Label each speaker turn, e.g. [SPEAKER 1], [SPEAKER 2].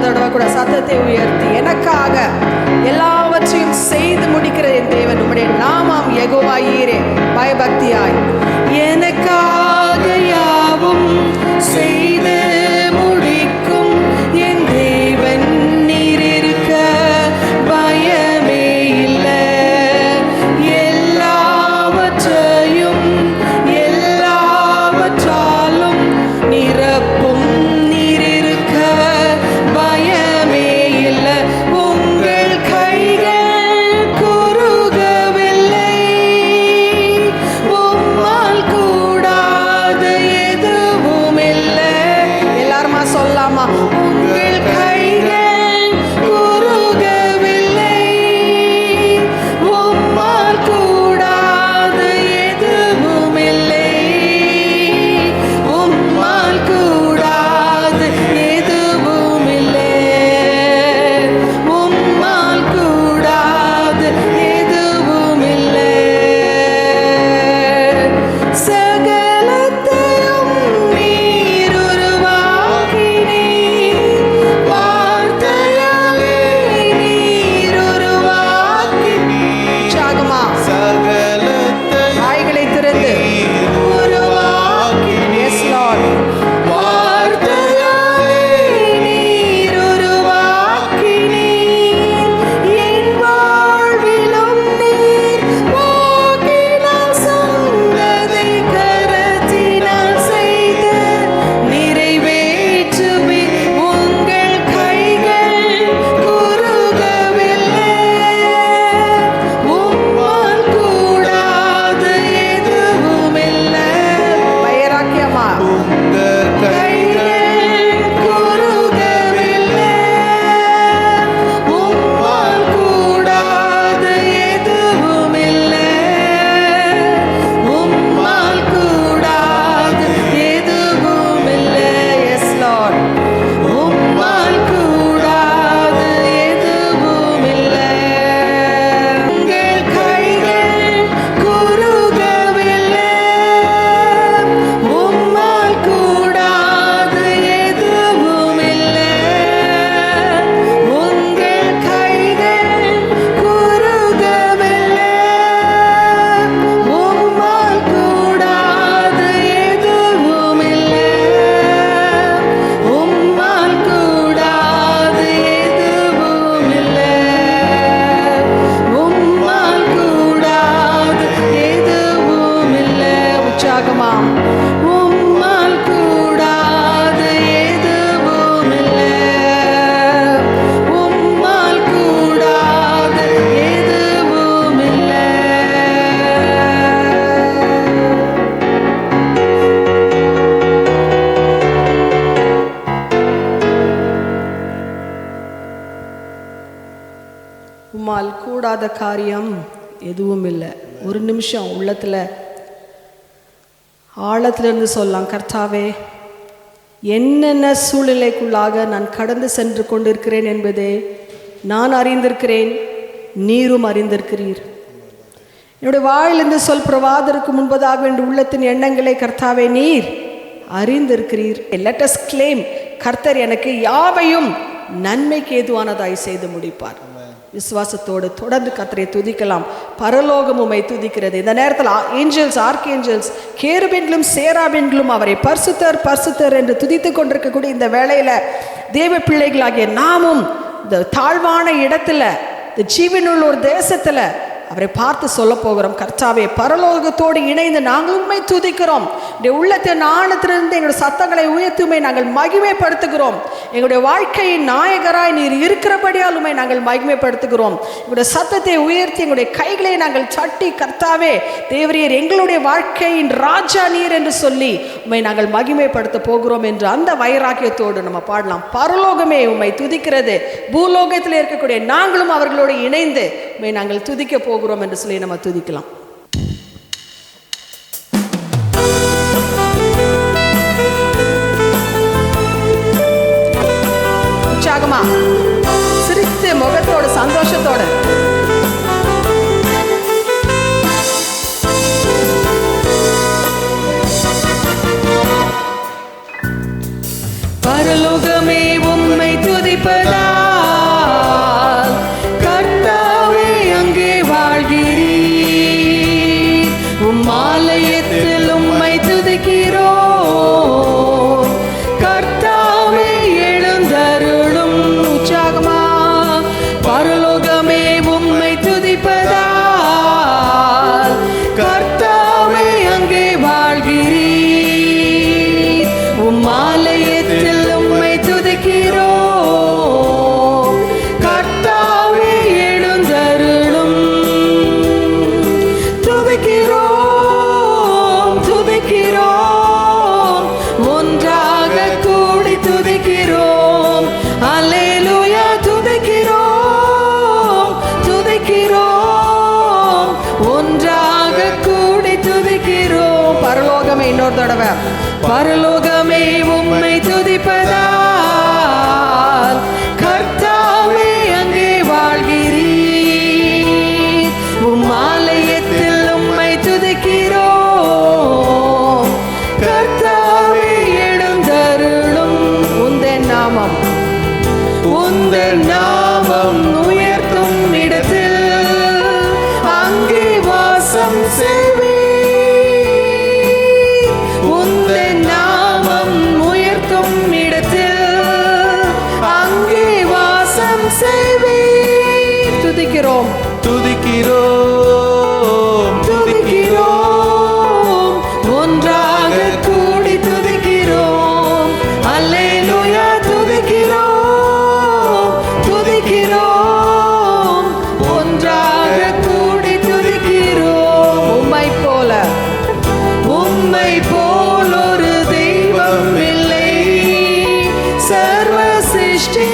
[SPEAKER 1] இன்னொரு தடவை கூட சத்தத்தை உயர்த்தி, எனக்காக எல்லாவற்றையும் செய்து முடிக்கிற என் தேவன், உம்முடைய நாமம் யெகோவா ஈரே. பயபக்தியாய், எனக்காக யாவும் செய்து முடிக்கும் என் தேவன் நீர் இருக்க பயமே இல்லை. எல்லாவற்றையும் எல்லாவற்றாலும் நிரப்பும் நீர் இருக்க பயமே இல்லை. உங்கள் கைகள் குறுகவில்லை, உம்மால் கூடாத எதுவும் இல்லை. எல்லாருமா சொல்லாமா? உங்கள் கைகள் குறுகவில்லை, உம்மால் கூடாத எதுவும் இல்லை, உம்மால் கூடாத எதுவும் இல்லை, உம்மால் கூடாத எதுவும் இல்லை. சகலத்தையும் நீர் உருவாக்கினீர், வார்த்தையாலே நீர் உருவாக்கினீர். சாகமா வாய்களை திறந்து உருவாக்கினீர். Yes Lord. வார்த்தையாலே நீர் உருவாக்கினீர், என் வாழ்விலும் நீர் வாக்கினால் சொன்னதை கரத்தினால் செய்து நிறைவேற்றுமே. உங்கள் கைகள் குறுகவில்லை, உம்மால் கூடாத எதுவும் இல்லை. வைராக்கியமா, கைகள் குறுகவில்லை, உம்மால் கூடாத எதுவும் இல்லை, உம்மால் கூடாத எதுவும் இல்லை. Yes Lord. உம்மால் கூடாத எதுவும் இல்லை. உங்கள் கைகள் குறுகவில்லை, உம்மால் கூடாத எதுவும் இல்லை, உங்கள் கைகள் குறுகவில்லை, உம்மால் கூடாத எதுவும் இல்லை, உம்மால் கூடாத எதுவும் இல்லை, உம்மால் கூடாத எதுவும் இல்லை. உற்சாகமாம், உம்மால் கூடாத எதுவும் இல்லை, உம்மால் கூடாத எதுவும் இல்லை. உம்மால் கூடாத காரியம் எதுவும் இல்லை. ஒரு நிமிஷம் உள்ளத்துல ஆழத்திலிருந்து சொல்லலாம், கர்த்தாவே, என்னென்ன சூழ்நிலைக்குள்ளாக நான் கடந்து சென்று கொண்டிருக்கிறேன் என்பதை நான் அறிந்திருக்கிறேன், நீரும் அறிந்திருக்கிறீர். என்னுடைய வாயிலிருந்து சொல் பிரவாதருக்கு முன்பதாக என் உள்ளத்தின் எண்ணங்களை கர்த்தாவே நீர் அறிந்திருக்கிறீர். லெட் அஸ் கிளைம், கர்த்தர் எனக்கு யாவையும் நன்மைக்கு ஏதுவானதாய் செய்து முடிப்பார். விசுவாசத்தோடு தொடர்ந்து கர்த்தரை துதிக்கலாம். பரலோகம் உம்மை துதிக்கிறது. இந்த நேரத்தில் ஏஞ்சல்ஸ், ஆர்க்ஏஞ்சல்ஸ், கேருபீன்களும் சேராபீன்களும் அவரை பரிசுத்தர் பரிசுத்தர் என்று துதித்து கொண்டிருக்கக்கூடிய இந்த வேளையில தேவ பிள்ளைகளாகிய நாமும் இந்த தாழ்வான இடத்துல, இந்த ஜீவனுள்ள ஒரு தேசத்துல அவரை பார்த்து சொல்ல போகிறோம், கர்த்தாவே, பரலோகத்தோடு இணைந்து நாங்கள் உம்மை துதிக்கிறோம். எங்களுடைய உள்ளத்தின் ஆழத்திலிருந்து எங்களுடைய சத்தங்களை உயர்த்துமை நாங்கள் மகிமைப்படுத்துகிறோம். எங்களுடைய வாழ்க்கையின் நாயகராய் நீர் இருக்கிறபடியால் உம்மை நாங்கள் மகிமைப்படுத்துகிறோம். எங்களுடைய சத்தத்தை உயர்த்தி எங்களுடைய கைகளை நாங்கள் சட்டி, கர்த்தாவே தேவரீர் எங்களுடைய வாழ்க்கையின் ராஜா நீர் என்று சொல்லி உம்மை நாங்கள் மகிமைப்படுத்த போகிறோம் என்று அந்த வைராக்கியத்தோடு நம்ம பாடலாம். பரலோகமே உம்மை துதிக்கிறது, பூலோகத்தில் இருக்கக்கூடிய நாங்களும் அவர்களோடு இணைந்து உம்மை நாங்கள் துதிக்க போகிறோம் என்று சொல்லி நம்ம துதிக்கலாம். உற்சாகமா, சிரித்து முகத்தோடு சந்தோஷத்தோடு பரலோகமே உம்மை துதி துதிப்பதால் கர்த்தாவே அங்கே வாழ்கிறீர். உம் ஆலயத்தில் உம்மை துதிக்கிறோம். கர்த்தாவே எழுந்தருளும். உற்சாகமா பரலோகமே உம்மை துதிப்பதால் கர்த்தாவே அங்கே வாழ்கிறீர். உம் ஆலயத்தில் உம்மை துதிக்கிறோம். கர்த்தாவே எழுந்தருளும். துதிக்கிறோம் துதிக்கிறோம் ஒன்றாக கூடி துதிக்கிறோம். அல்லேலூயா துதிக்கிறோம் துதிக்கிறோம் ஒன்றாக கூடி துதிக்கிறோம். பரலோகமே இன்னொரு தடவை. பரலோகமே உம்மை துதிப்பதால் கர்த்தாவே அங்கே வாழ்கிறீர். உம் ஆலயத்தில் உம்மை துதிக்கிறோம். கர்த்தாவே எழுந்தருளும். உந்தன் நாமம் உந்தன் நாமம் உயர்த்தும் இடத்தில் அங்கே வாசம் செய்வீர். உந்தன் நாமம் உயர்த்தும் இடத்தில் அங்கே வாசம் செய்வீர். துதிக்கிறோம்
[SPEAKER 2] துதிக்கிறோம்
[SPEAKER 1] துதிக்கிறோம் ஒன்றாக கூடி துதிக்கிறோம். அல்லேலூயா துதிக்கிறோம் துதிக்கிறோம் ஒன்றாக கூடி துதிக்கிறோம். உம்மை போல் ஒரு தெய்வம் இல்லை. சர்வ சிருஷ்டி